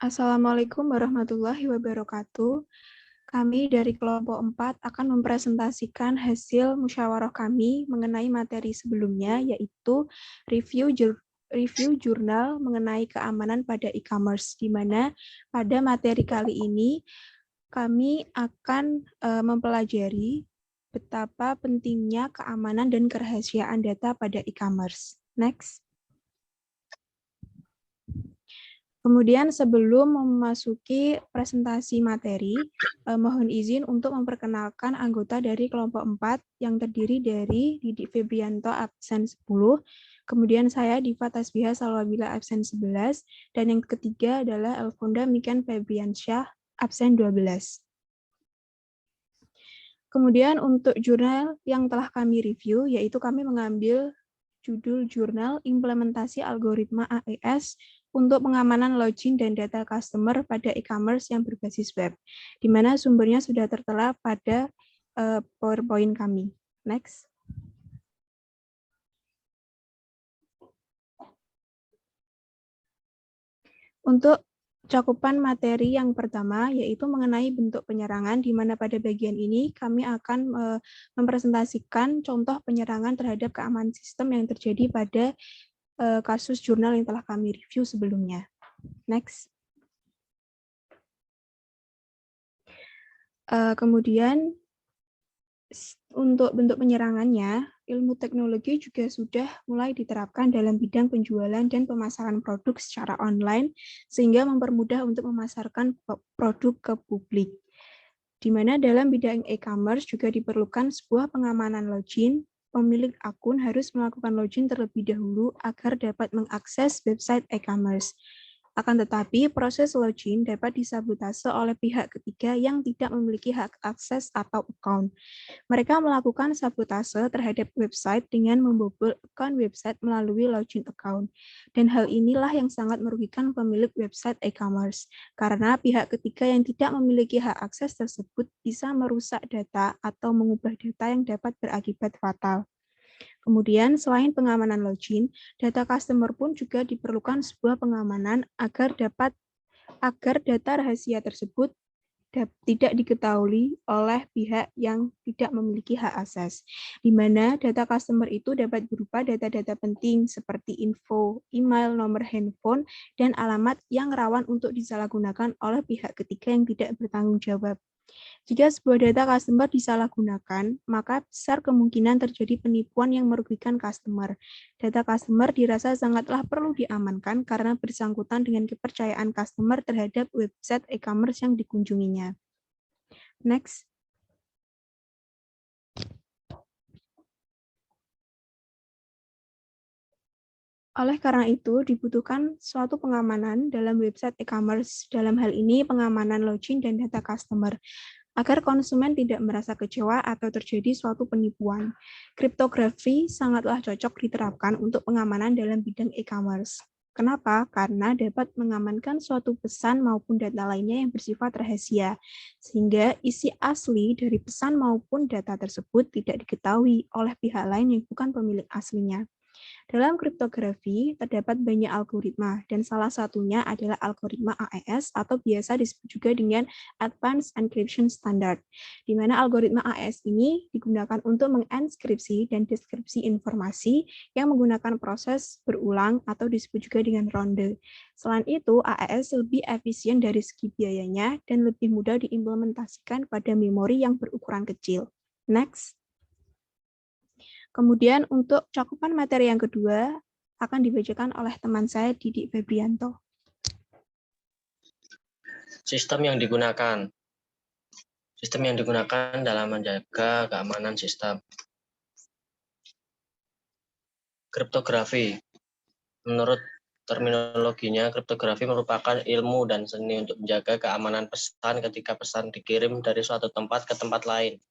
Assalamualaikum warahmatullahi wabarakatuh. Kami dari kelompok 4 akan mempresentasikan hasil musyawarah kami mengenai materi sebelumnya, yaitu review jurnal mengenai keamanan pada e-commerce, di mana pada materi kali ini kami akan mempelajari betapa pentingnya keamanan dan kerahasiaan data pada e-commerce. Next. Kemudian sebelum memasuki presentasi materi, mohon izin untuk memperkenalkan anggota dari kelompok 4 yang terdiri dari Didik Febrianto absen 10, kemudian saya Diva Tasbiha Salwabila absen 11, dan yang ketiga adalah Elfonda Miken Febriansyah absen 12. Kemudian untuk jurnal yang telah kami review, yaitu kami mengambil judul jurnal implementasi algoritma AES untuk pengamanan login dan data customer pada e-commerce yang berbasis web, di mana sumbernya sudah tertera pada PowerPoint kami. Next. Untuk cakupan materi yang pertama, yaitu mengenai bentuk penyerangan, di mana pada bagian ini kami akan mempresentasikan contoh penyerangan terhadap keamanan sistem yang terjadi pada kasus jurnal yang telah kami review sebelumnya. Next. Kemudian untuk bentuk penyerangannya, ilmu teknologi juga sudah mulai diterapkan dalam bidang penjualan dan pemasaran produk secara online, sehingga mempermudah untuk memasarkan produk ke publik. Di mana dalam bidang e-commerce juga diperlukan sebuah pengamanan login. Pemilik akun harus melakukan login terlebih dahulu agar dapat mengakses website e-commerce. Akan tetapi, proses login dapat disabotase oleh pihak ketiga yang tidak memiliki hak akses atau account. Mereka melakukan sabotase terhadap website dengan membobol akun website melalui login account. Dan hal inilah yang sangat merugikan pemilik website e-commerce, karena pihak ketiga yang tidak memiliki hak akses tersebut bisa merusak data atau mengubah data yang dapat berakibat fatal. Kemudian, selain pengamanan login, data customer pun juga diperlukan sebuah pengamanan agar data rahasia tersebut tidak diketahui oleh pihak yang tidak memiliki hak akses, di mana data customer itu dapat berupa data-data penting seperti info, email, nomor handphone, dan alamat yang rawan untuk disalahgunakan oleh pihak ketiga yang tidak bertanggung jawab. Jika sebuah data customer disalahgunakan, maka besar kemungkinan terjadi penipuan yang merugikan customer. Data customer dirasa sangatlah perlu diamankan karena bersangkutan dengan kepercayaan customer terhadap website e-commerce yang dikunjunginya. Next. Oleh karena itu, dibutuhkan suatu pengamanan dalam website e-commerce, dalam hal ini pengamanan login dan data customer, agar konsumen tidak merasa kecewa atau terjadi suatu penipuan. Kriptografi sangatlah cocok diterapkan untuk pengamanan dalam bidang e-commerce. Kenapa? Karena dapat mengamankan suatu pesan maupun data lainnya yang bersifat rahasia, sehingga isi asli dari pesan maupun data tersebut tidak diketahui oleh pihak lain yang bukan pemilik aslinya. Dalam kriptografi, terdapat banyak algoritma, dan salah satunya adalah algoritma AES atau biasa disebut juga dengan Advanced Encryption Standard, di mana algoritma AES ini digunakan untuk menginskripsi dan deskripsi informasi yang menggunakan proses berulang atau disebut juga dengan ronde. Selain itu, AES lebih efisien dari segi biayanya dan lebih mudah diimplementasikan pada memori yang berukuran kecil. Next. Kemudian untuk cakupan materi yang kedua akan dibacakan oleh teman saya, Didik Febrianto. Sistem yang digunakan. Sistem yang digunakan dalam menjaga keamanan sistem. Kriptografi. Menurut terminologinya, kriptografi merupakan ilmu dan seni untuk menjaga keamanan pesan ketika pesan dikirim dari suatu tempat ke tempat lain.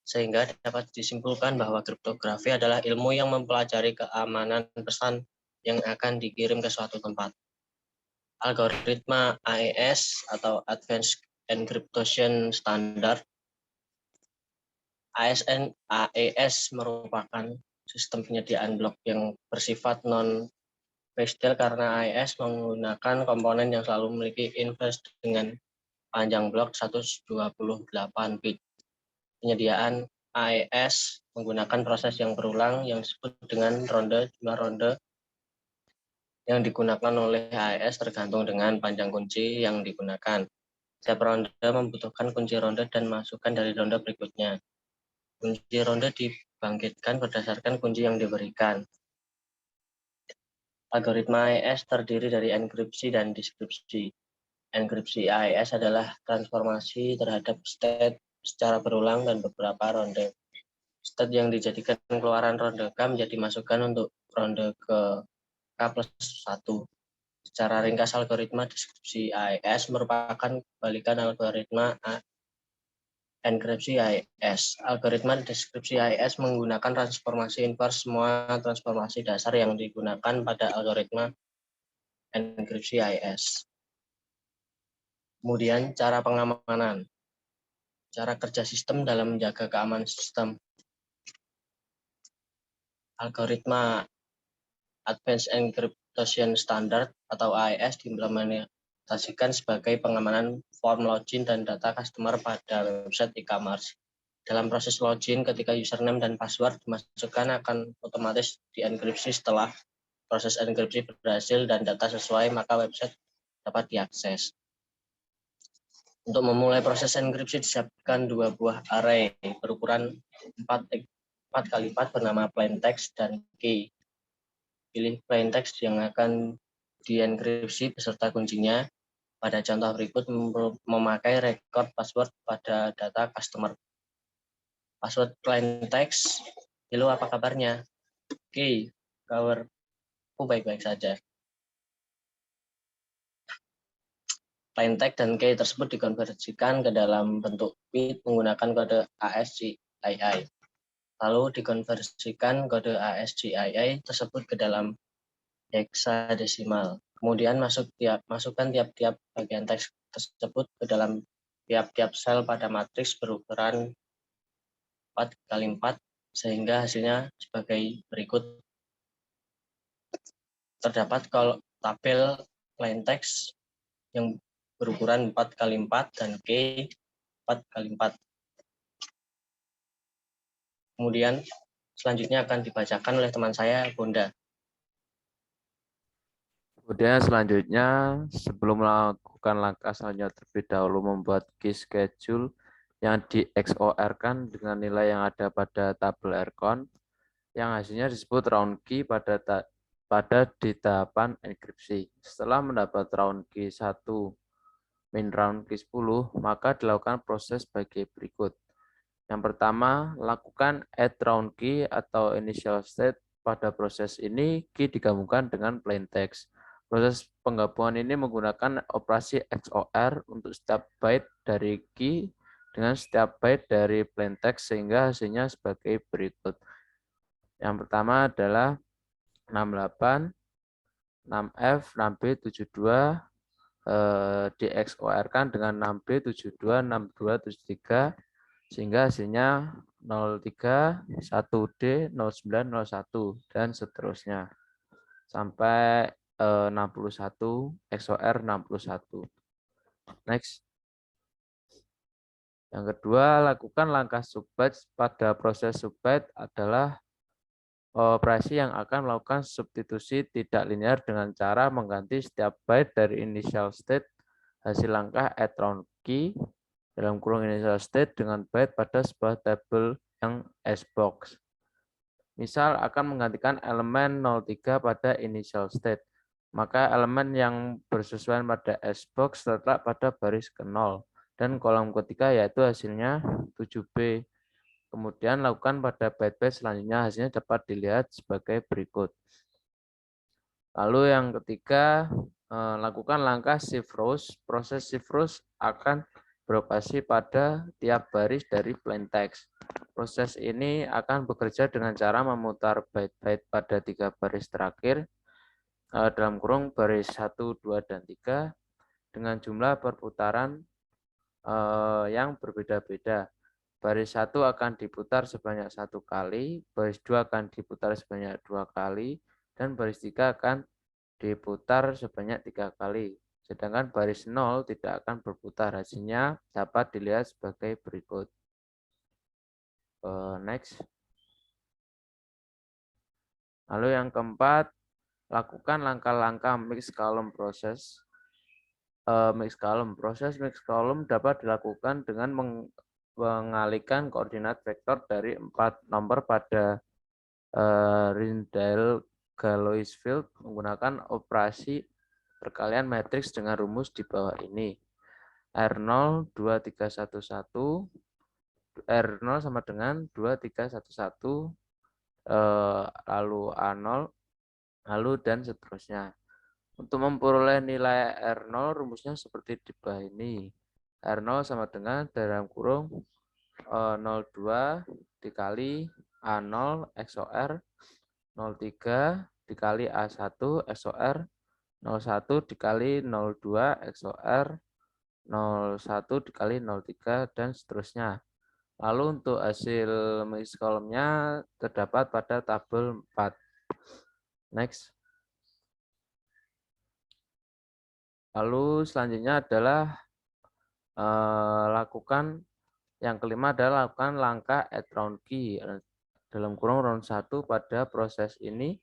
Sehingga dapat disimpulkan bahwa kriptografi adalah ilmu yang mempelajari keamanan pesan yang akan dikirim ke suatu tempat. Algoritma AES atau Advanced Encryption Standard. AES merupakan sistem penyediaan blok yang bersifat Pastel karena AES menggunakan komponen yang selalu memiliki inverse dengan panjang blok 128 bit. Penyediaan AES menggunakan proses yang berulang yang disebut dengan ronde. Jumlah ronde yang digunakan oleh AES tergantung dengan panjang kunci yang digunakan. Setiap ronde membutuhkan kunci ronde dan masukan dari ronde berikutnya. Kunci ronde dibangkitkan berdasarkan kunci yang diberikan. Algoritma AES terdiri dari enkripsi dan deskripsi. Enkripsi AES adalah transformasi terhadap state secara berulang dan beberapa ronde. State yang dijadikan keluaran ronde K menjadi masukan untuk ronde ke K+1. Secara ringkas, algoritma deskripsi AES merupakan kebalikan algoritma enkripsi AES. Algoritma deskripsi AES menggunakan transformasi inverse semua transformasi dasar yang digunakan pada algoritma enkripsi AES. Kemudian cara pengamanan. Cara kerja sistem dalam menjaga keamanan sistem. Algoritma Advanced Encryption Standard atau AES diimplementasikan sebagai pengamanan form login dan data customer pada website e-commerce. Dalam proses login, ketika username dan password dimasukkan akan otomatis dienkripsi. Setelah proses enkripsi berhasil dan data sesuai, maka website dapat diakses. Untuk memulai proses enkripsi disiapkan dua buah array berukuran 4x4 bernama plaintext dan key. Pilih plaintext yang akan dienkripsi beserta kuncinya. Pada contoh berikut memakai record password pada data customer. Password plaintext, "Halo, apa kabarnya?" Oke, kabarku baik-baik saja. Plaintext dan key tersebut dikonversikan ke dalam bentuk bit menggunakan kode ASCII. Lalu dikonversikan kode ASCII tersebut ke dalam heksadesimal. Kemudian masukkan tiap-tiap bagian teks tersebut ke dalam tiap-tiap sel pada matriks berukuran 4x4 sehingga hasilnya sebagai berikut. Terdapat tabel plaintext yang berukuran 4x4 dan key 4x4. Kemudian selanjutnya akan dibacakan oleh teman saya, Bonda. Kemudian selanjutnya, sebelum melakukan langkah selanjutnya terlebih dahulu membuat key schedule yang di XOR-kan dengan nilai yang ada pada tabel RCON, yang hasilnya disebut round key pada di tahapan enkripsi. Setelah mendapat round key 1 min round key 10, maka dilakukan proses sebagai berikut. Yang pertama, lakukan add round key atau initial state. Pada proses ini, key digabungkan dengan plaintext. Proses penggabungan ini menggunakan operasi XOR untuk setiap byte dari key dengan setiap byte dari plaintext sehingga hasilnya sebagai berikut. Yang pertama adalah 68, 6F, 6B, 72 di XOR-kan dengan 6B, 72, 62, 73 sehingga hasilnya 03, 1D, 09, 01 dan seterusnya sampai 61 XOR 61. Next. Yang kedua, lakukan langkah subbyte. Pada proses subbyte adalah operasi yang akan melakukan substitusi tidak linear dengan cara mengganti setiap byte dari initial state hasil langkah add round key dalam kurung initial state dengan byte pada sebuah tabel yang SBox. Misal akan menggantikan elemen 03 pada initial state, maka elemen yang bersesuaian pada SBox terletak pada baris ke-0 dan kolom ketiga yaitu hasilnya 7B. Kemudian lakukan pada byte-byte selanjutnya, hasilnya dapat dilihat sebagai berikut. Lalu yang ketiga, lakukan langkah shift rows. Proses shift rows akan beroperasi pada tiap baris dari plaintext. Proses ini akan bekerja dengan cara memutar byte-byte pada 3 baris terakhir dalam kurung baris 1, 2, dan 3 dengan jumlah perputaran yang berbeda-beda. Baris 1 akan diputar sebanyak 1 kali, baris 2 akan diputar sebanyak 2 kali, dan baris 3 akan diputar sebanyak 3 kali. Sedangkan baris 0 tidak akan berputar. Hasilnya dapat dilihat sebagai berikut. Next. Lalu yang keempat, lakukan langkah-langkah mixed column process. Proses mixed column dapat dilakukan dengan mengalihkan koordinat vektor dari 4 nomor pada Rijndael-Galois field menggunakan operasi perkalian matriks dengan rumus di bawah ini. R0 2311 R0 sama dengan 2311 lalu A0 lalu dan seterusnya. Untuk memperoleh nilai R0 rumusnya seperti di bawah ini. R0 sama dengan dalam kurung 02 dikali A0 XOR 03 dikali A1 XOR 01 dikali 02 XOR 01 dikali 03 dan seterusnya. Lalu untuk hasil mixed column-nya terdapat pada tabel 4. Next. Lalu selanjutnya adalah lakukan yang kelima adalah lakukan langkah add round key dalam kurung round 1 pada proses ini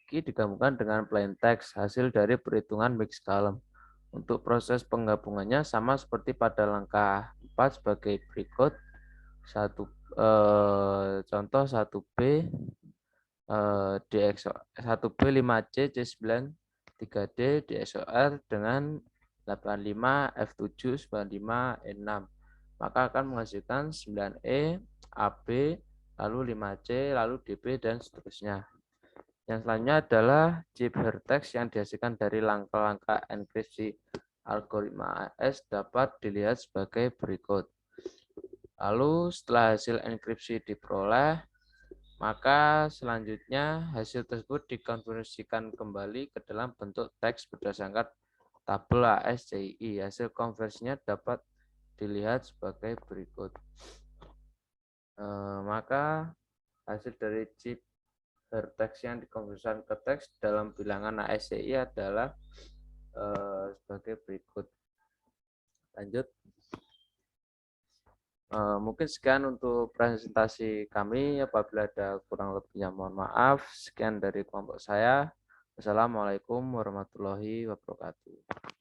key digabungkan dengan plain text hasil dari perhitungan mixed column. Untuk proses penggabungannya sama seperti pada langkah 4 sebagai berikut. Contoh 1B DXOR 1B 5C C9 3D DXOR dengan 85 F7 95 E6 maka akan menghasilkan 9E AB lalu 5C lalu DB dan seterusnya. Yang selanjutnya adalah chip vertex yang dihasilkan dari langkah-langkah enkripsi algoritma AES dapat dilihat sebagai berikut. Lalu setelah hasil enkripsi diperoleh, maka selanjutnya hasil tersebut dikonversikan kembali ke dalam bentuk teks berdasarkan tabel ASCII. Hasil konversinya dapat dilihat sebagai berikut. Maka hasil dari chip vertex yang dikonversikan ke teks dalam bilangan ASCII adalah sebagai berikut. Lanjut. Mungkin sekian untuk presentasi kami. Apabila ada kurang lebihnya mohon maaf. Sekian dari kelompok saya. Wassalamualaikum warahmatullahi wabarakatuh.